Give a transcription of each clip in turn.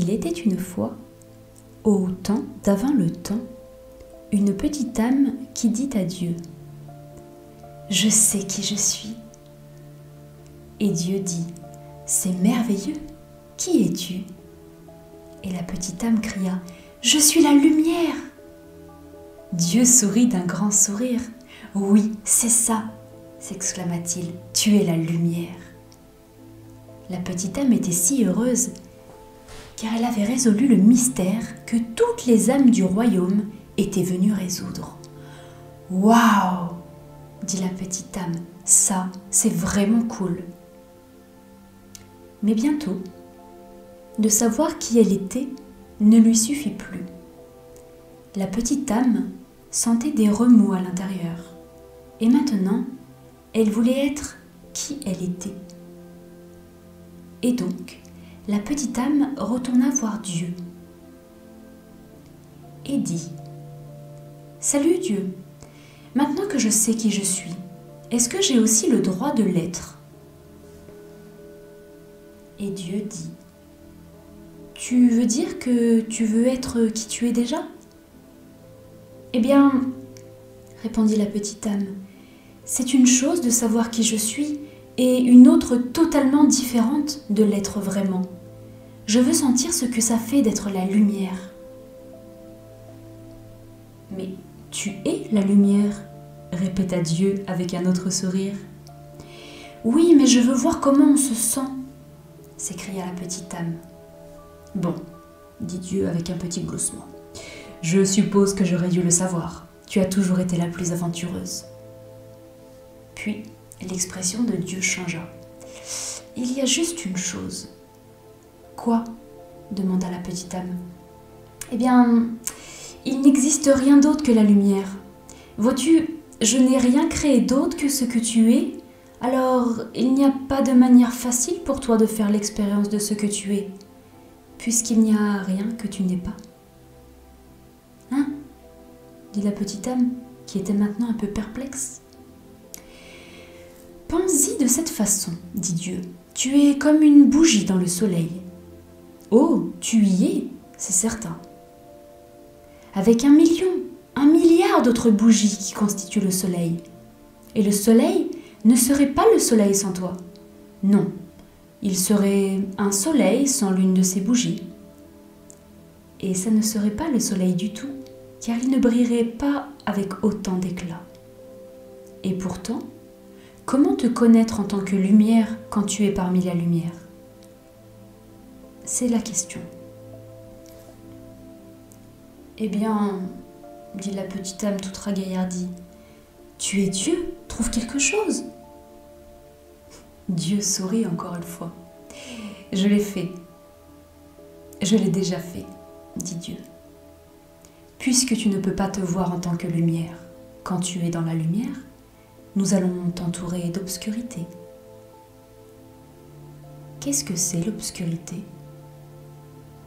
Il était une fois, au temps d'avant le temps, une petite âme qui dit à Dieu : « Je sais qui je suis. » Et Dieu dit : « C'est merveilleux, qui es-tu » Et la petite âme cria : « Je suis la lumière !» Dieu sourit d'un grand sourire. « Oui, c'est ça !» s'exclama-t-il, « tu es la lumière !» La petite âme était si heureuse car elle avait résolu le mystère que toutes les âmes du royaume étaient venues résoudre. « Waouh !» dit la petite âme, « ça, c'est vraiment cool !» Mais bientôt, de savoir qui elle était ne lui suffit plus. La petite âme sentait des remous à l'intérieur et maintenant, elle voulait être qui elle était. Et donc, la petite âme retourna voir Dieu et dit : « Salut Dieu, maintenant que je sais qui je suis, est-ce que j'ai aussi le droit de l'être ?» Et Dieu dit : « Tu veux dire que tu veux être qui tu es déjà ? » « Eh bien, répondit la petite âme, c'est une chose de savoir qui je suis et une autre totalement différente de l'être vraiment. Je veux sentir ce que ça fait d'être la lumière. » « Mais tu es la lumière, répéta Dieu avec un autre sourire. « Oui, mais je veux voir comment on se sent, s'écria la petite âme. « Bon, dit Dieu avec un petit gloussement. Je suppose que j'aurais dû le savoir. Tu as toujours été la plus aventureuse. » Puis, l'expression de Dieu changea. « Il y a juste une chose. »« Quoi ?» demanda la petite âme. « Eh bien, il n'existe rien d'autre que la lumière. Vois-tu, je n'ai rien créé d'autre que ce que tu es, alors il n'y a pas de manière facile pour toi de faire l'expérience de ce que tu es, puisqu'il n'y a rien que tu n'es pas. » « Hein ?» dit la petite âme, qui était maintenant un peu perplexe. « Pense-y de cette façon, dit Dieu. Tu es comme une bougie dans le soleil. Oh, tu y es, c'est certain. Avec 1 million, 1 milliard d'autres bougies qui constituent le soleil. Et le soleil ne serait pas le soleil sans toi. Non, il serait un soleil sans l'une de ces bougies. Et ça ne serait pas le soleil du tout, car il ne brillerait pas avec autant d'éclat. Et pourtant, comment te connaître en tant que lumière quand tu es parmi la lumière ? C'est la question. Eh bien, dit la petite âme toute ragaillardie, tu es Dieu, trouve quelque chose. Dieu sourit encore une fois. Je l'ai fait. Je l'ai déjà fait, dit Dieu. Puisque tu ne peux pas te voir en tant que lumière, quand tu es dans la lumière, nous allons t'entourer d'obscurité. Qu'est-ce que c'est l'obscurité ?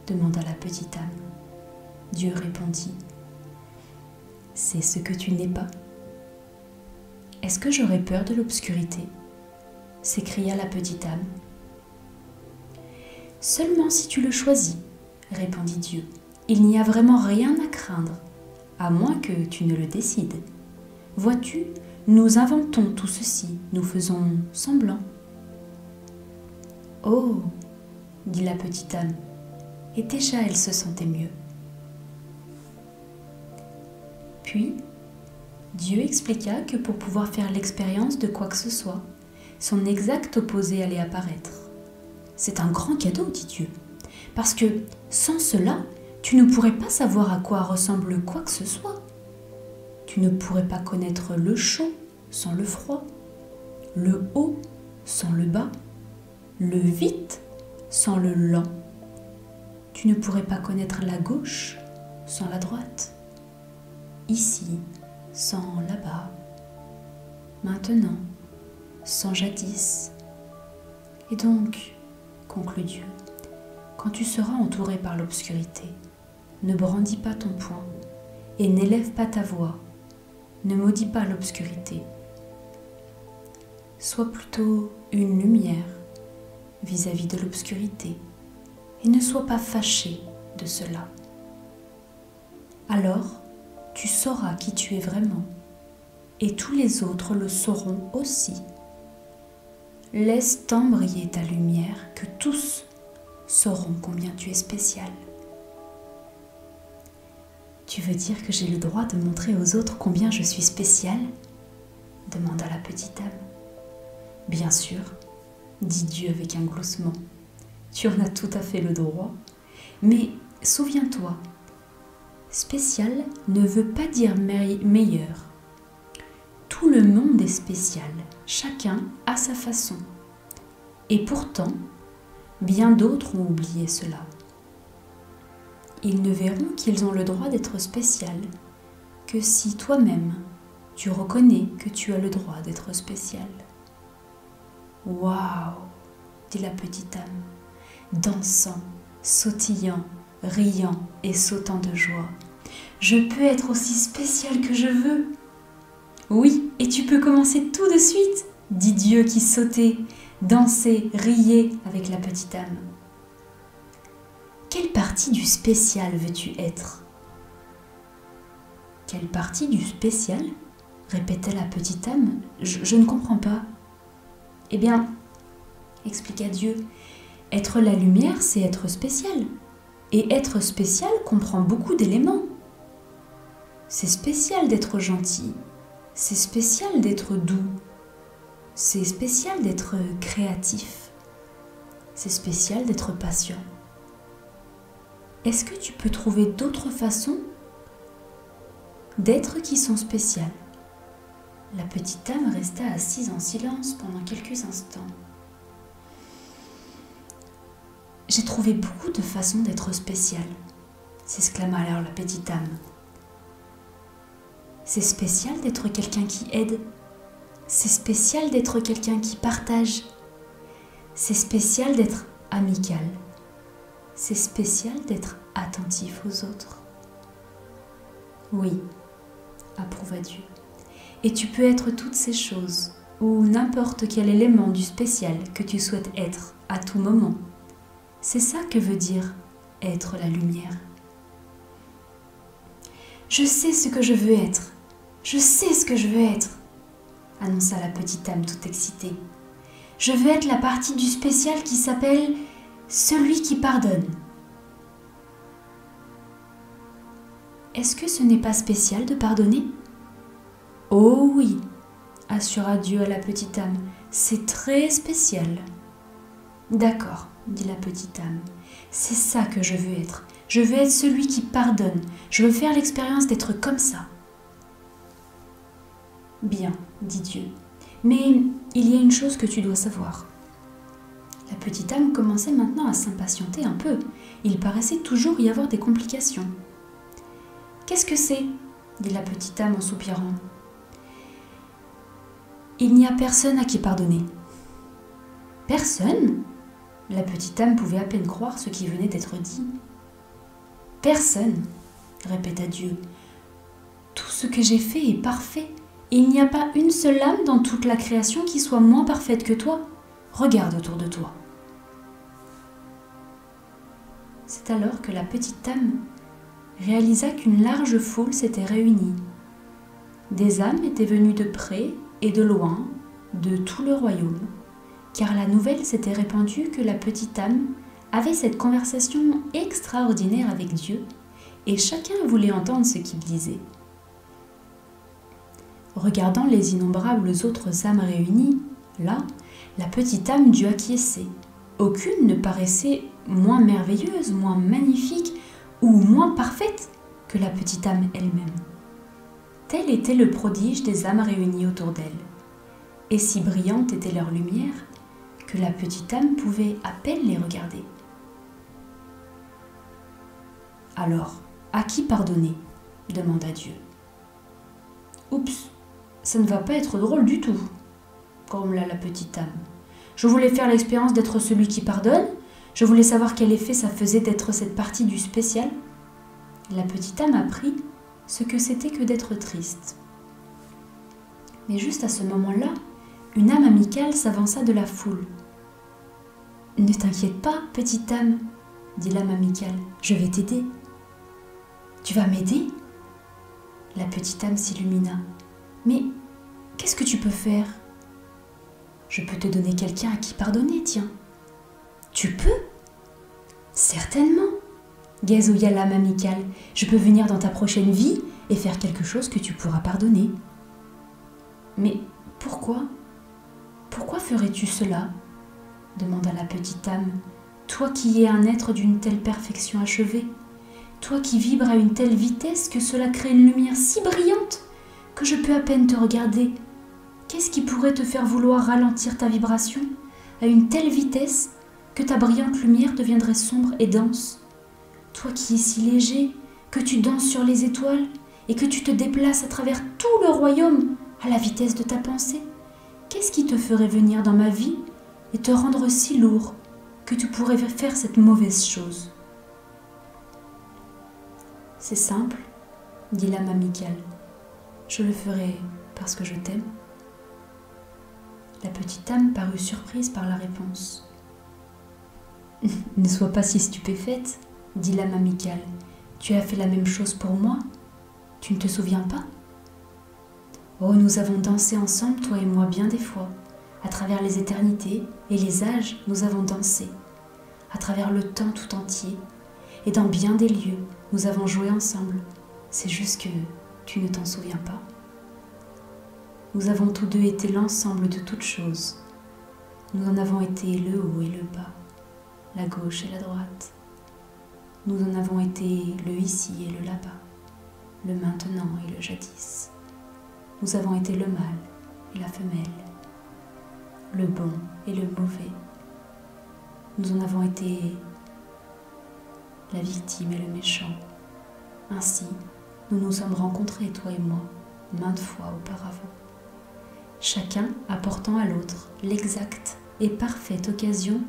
Demanda la petite âme. Dieu répondit : c'est ce que tu n'es pas. Est-ce que j'aurais peur de l'obscurité ? S'écria la petite âme. Seulement si tu le choisis, répondit Dieu. Il n'y a vraiment rien à craindre, à moins que tu ne le décides. Vois-tu, nous inventons tout ceci, nous faisons semblant. Oh, dit la petite âme, et déjà elle se sentait mieux. Puis, Dieu expliqua que pour pouvoir faire l'expérience de quoi que ce soit, son exact opposé allait apparaître. C'est un grand cadeau, dit Dieu, parce que sans cela, tu ne pourrais pas savoir à quoi ressemble quoi que ce soit. Tu ne pourrais pas connaître le chaud sans le froid, le haut sans le bas, le vite sans le lent. Tu ne pourrais pas connaître la gauche sans la droite, ici sans là-bas, maintenant sans jadis. Et donc, conclut Dieu, quand tu seras entouré par l'obscurité, ne brandis pas ton poing et n'élève pas ta voix, ne maudis pas l'obscurité. Sois plutôt une lumière vis-à-vis de l'obscurité et ne sois pas fâché de cela. Alors, tu sauras qui tu es vraiment et tous les autres le sauront aussi. Laisse tant briller ta lumière que tous sauront combien tu es spécial. Tu veux dire que j'ai le droit de montrer aux autres combien je suis spécial ? Demanda la petite âme. Bien sûr, dit Dieu avec un gloussement. Tu en as tout à fait le droit. Mais souviens-toi, spécial ne veut pas dire meilleur. Tout le monde est spécial, chacun à sa façon. Et pourtant, bien d'autres ont oublié cela. Ils ne verront qu'ils ont le droit d'être spécial que si toi-même, tu reconnais que tu as le droit d'être spécial. Waouh, dit la petite âme, dansant, sautillant, riant et sautant de joie. Je peux être aussi spéciale que je veux. Oui, et tu peux commencer tout de suite, dit Dieu qui sautait, dansait, riait avec la petite âme. Quelle partie du spécial veux-tu être ? Quelle partie du spécial ? Répétait la petite âme. Je ne comprends pas. Eh bien, expliqua Dieu, être la lumière, c'est être spécial. Et être spécial comprend beaucoup d'éléments. C'est spécial d'être gentil. C'est spécial d'être doux. C'est spécial d'être créatif. C'est spécial d'être patient. Est-ce que tu peux trouver d'autres façons d'être qui sont spéciales ? La petite âme resta assise en silence pendant quelques instants. J'ai trouvé beaucoup de façons d'être spéciale, s'exclama alors la petite âme. C'est spécial d'être quelqu'un qui aide. C'est spécial d'être quelqu'un qui partage. C'est spécial d'être amical. C'est spécial d'être attentif aux autres. Oui, approuva Dieu. Et tu peux être toutes ces choses, ou n'importe quel élément du spécial que tu souhaites être à tout moment. C'est ça que veut dire être la lumière. Je sais ce que je veux être. Je sais ce que je veux être, annonça la petite âme toute excitée. Je veux être la partie du spécial qui s'appelle celui qui pardonne. Est-ce que ce n'est pas spécial de pardonner ? Oh oui, assura Dieu à la petite âme, c'est très spécial. D'accord, dit la petite âme, c'est ça que je veux être. Je veux être celui qui pardonne. Je veux faire l'expérience d'être comme ça. Bien, dit Dieu, mais il y a une chose que tu dois savoir. La petite âme commençait maintenant à s'impatienter un peu. Il paraissait toujours y avoir des complications. « Qu'est-ce que c'est » dit la petite âme en soupirant. « Il n'y a personne à qui pardonner. »« Personne ?» La petite âme pouvait à peine croire ce qui venait d'être dit. « Personne » répéta Dieu. « Tout ce que j'ai fait est parfait. Il n'y a pas une seule âme dans toute la création qui soit moins parfaite que toi. Regarde autour de toi. » C'est alors que la petite âme réalisa qu'une large foule s'était réunie. Des âmes étaient venues de près et de loin, de tout le royaume, car la nouvelle s'était répandue que la petite âme avait cette conversation extraordinaire avec Dieu, et chacun voulait entendre ce qu'il disait. Regardant les innombrables autres âmes réunies, là, la petite âme dut acquiescer. Aucune ne paraissait moins merveilleuse, moins magnifique ou moins parfaite que la petite âme elle-même. Tel était le prodige des âmes réunies autour d'elle, et si brillante était leur lumière que la petite âme pouvait à peine les regarder. Alors, à qui pardonner ? Demanda Dieu. Oups, ça ne va pas être drôle du tout, grommela la petite âme. Je voulais faire l'expérience d'être celui qui pardonne. Je voulais savoir quel effet ça faisait d'être cette partie du spécial. La petite âme apprit ce que c'était que d'être triste. Mais juste à ce moment-là, une âme amicale s'avança de la foule. « Ne t'inquiète pas, petite âme, dit l'âme amicale. Je vais t'aider. Tu vas m'aider? La petite âme s'illumina. Mais qu'est-ce que tu peux faire? Je peux te donner quelqu'un à qui pardonner, tiens. Tu peux? Certainement, gazouilla l'âme amicale. Je peux venir dans ta prochaine vie et faire quelque chose que tu pourras pardonner. Mais pourquoi? Pourquoi ferais-tu cela? Demanda la petite âme. Toi qui es un être d'une telle perfection achevée, toi qui vibres à une telle vitesse que cela crée une lumière si brillante que je peux à peine te regarder. Qu'est-ce qui pourrait te faire vouloir ralentir ta vibration à une telle vitesse que ta brillante lumière deviendrait sombre et dense? Toi qui es si léger que tu danses sur les étoiles et que tu te déplaces à travers tout le royaume à la vitesse de ta pensée, qu'est-ce qui te ferait venir dans ma vie et te rendre si lourd que tu pourrais faire cette mauvaise chose? C'est simple, dit l'âme amicale. Je le ferai parce que je t'aime. La petite âme parut surprise par la réponse. Ne sois pas si stupéfaite, dit l'âme amicale. Tu as fait la même chose pour moi. Tu ne te souviens pas? Oh, nous avons dansé ensemble, toi et moi, bien des fois. À travers les éternités et les âges, nous avons dansé. À travers le temps tout entier. Et dans bien des lieux, nous avons joué ensemble. C'est juste que tu ne t'en souviens pas. Nous avons tous deux été l'ensemble de toutes choses. Nous en avons été le haut et le bas, la gauche et la droite. Nous en avons été le ici et le là-bas, le maintenant et le jadis. Nous avons été le mâle et la femelle, le bon et le mauvais. Nous en avons été la victime et le méchant. Ainsi, nous nous sommes rencontrés, toi et moi, maintes fois auparavant. Chacun apportant à l'autre l'exacte et parfaite occasion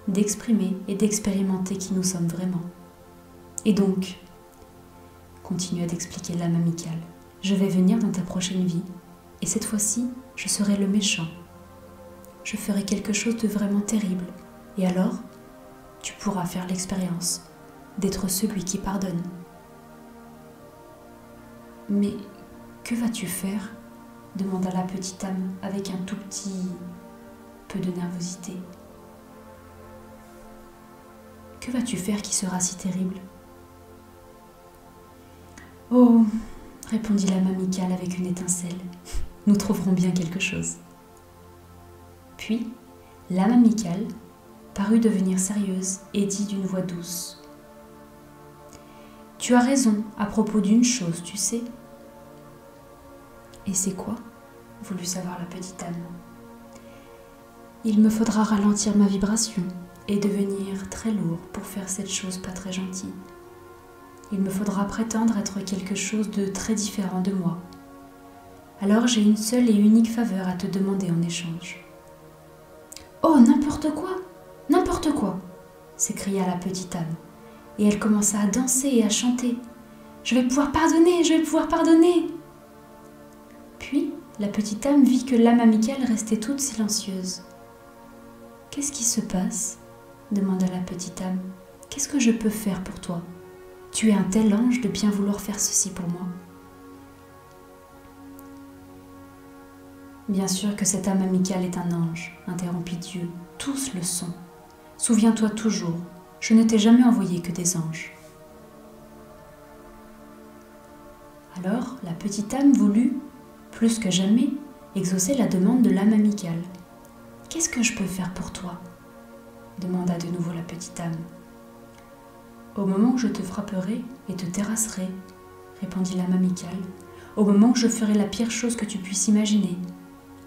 d'exprimer et d'expérimenter qui nous sommes vraiment. Et donc, continua d'expliquer l'âme amicale, je vais venir dans ta prochaine vie, et cette fois-ci, je serai le méchant. Je ferai quelque chose de vraiment terrible, et alors, tu pourras faire l'expérience d'être celui qui pardonne. Mais que vas-tu faire? Demanda la petite âme avec un tout petit peu de nervosité. Que vas-tu faire qui sera si terrible? Oh, répondit l'âme amicale avec une étincelle, nous trouverons bien quelque chose. Puis, l'âme amicale parut devenir sérieuse et dit d'une voix douce. Tu as raison à propos d'une chose, tu sais. Et c'est quoi? Voulut savoir la petite âme. Il me faudra ralentir ma vibration et devenir très lourd pour faire cette chose pas très gentille. Il me faudra prétendre être quelque chose de très différent de moi. Alors j'ai une seule et unique faveur à te demander en échange. Oh, n'importe quoi, s'écria la petite âme, et elle commença à danser et à chanter. Je vais pouvoir pardonner. Puis, la petite âme vit que l'âme amicale restait toute silencieuse. Qu'est-ce qui se passe? Demanda la petite âme. Qu'est-ce que je peux faire pour toi? Tu es un tel ange de bien vouloir faire ceci pour moi. Bien sûr que cette âme amicale est un ange, interrompit Dieu. Tous le sont. Souviens-toi toujours, je ne t'ai jamais envoyé que des anges. Alors, la petite âme voulut, plus que jamais, exaucer la demande de l'âme amicale. « Qu'est-ce que je peux faire pour toi ?» demanda de nouveau la petite âme. « Au moment où je te frapperai et te terrasserai, » répondit l'âme amicale, « au moment où je ferai la pire chose que tu puisses imaginer,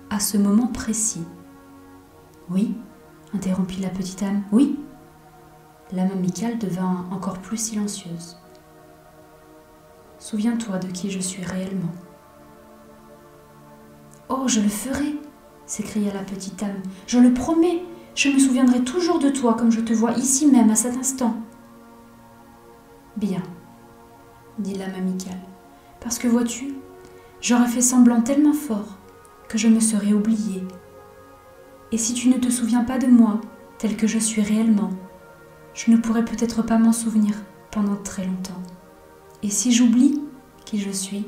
à ce moment précis. »« Oui » interrompit la petite âme, « oui » L'âme amicale devint encore plus silencieuse. « Souviens-toi de qui je suis réellement. »« Oh, je le ferai !» s'écria la petite âme. « Je le promets, je me souviendrai toujours de toi comme je te vois ici même à cet instant. » « Bien, » dit l'âme amicale, « parce que vois-tu, j'aurais fait semblant tellement fort que je me serais oubliée. Et si tu ne te souviens pas de moi tel que je suis réellement, je ne pourrai peut-être pas m'en souvenir pendant très longtemps. Et si j'oublie qui je suis,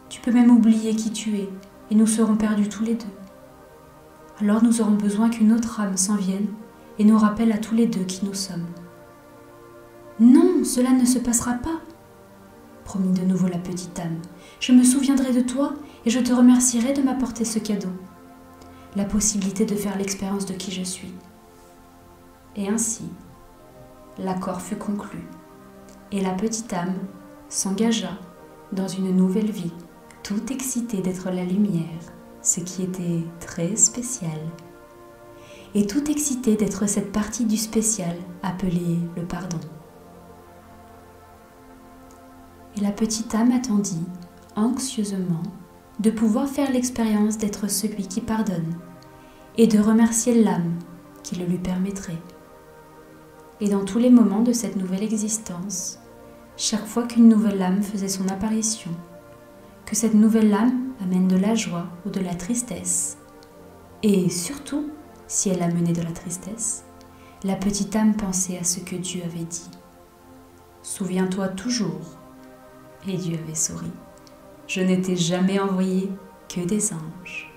tu peux même oublier qui tu es et nous serons perdus tous les deux. Alors nous aurons besoin qu'une autre âme s'en vienne et nous rappelle à tous les deux qui nous sommes. Non, cela ne se passera pas, promit de nouveau la petite âme. Je me souviendrai de toi et je te remercierai de m'apporter ce cadeau, la possibilité de faire l'expérience de qui je suis. Et ainsi, l'accord fut conclu et la petite âme s'engagea dans une nouvelle vie, tout excitée d'être la lumière, ce qui était très spécial, et tout excitée d'être cette partie du spécial appelée le pardon. Et la petite âme attendit, anxieusement, de pouvoir faire l'expérience d'être celui qui pardonne et de remercier l'âme qui le lui permettrait. Et dans tous les moments de cette nouvelle existence, chaque fois qu'une nouvelle âme faisait son apparition, que cette nouvelle âme amène de la joie ou de la tristesse, et surtout, si elle amenait de la tristesse, la petite âme pensait à ce que Dieu avait dit. Souviens-toi toujours. Et Dieu avait souri. Je n'étais jamais envoyé que des anges.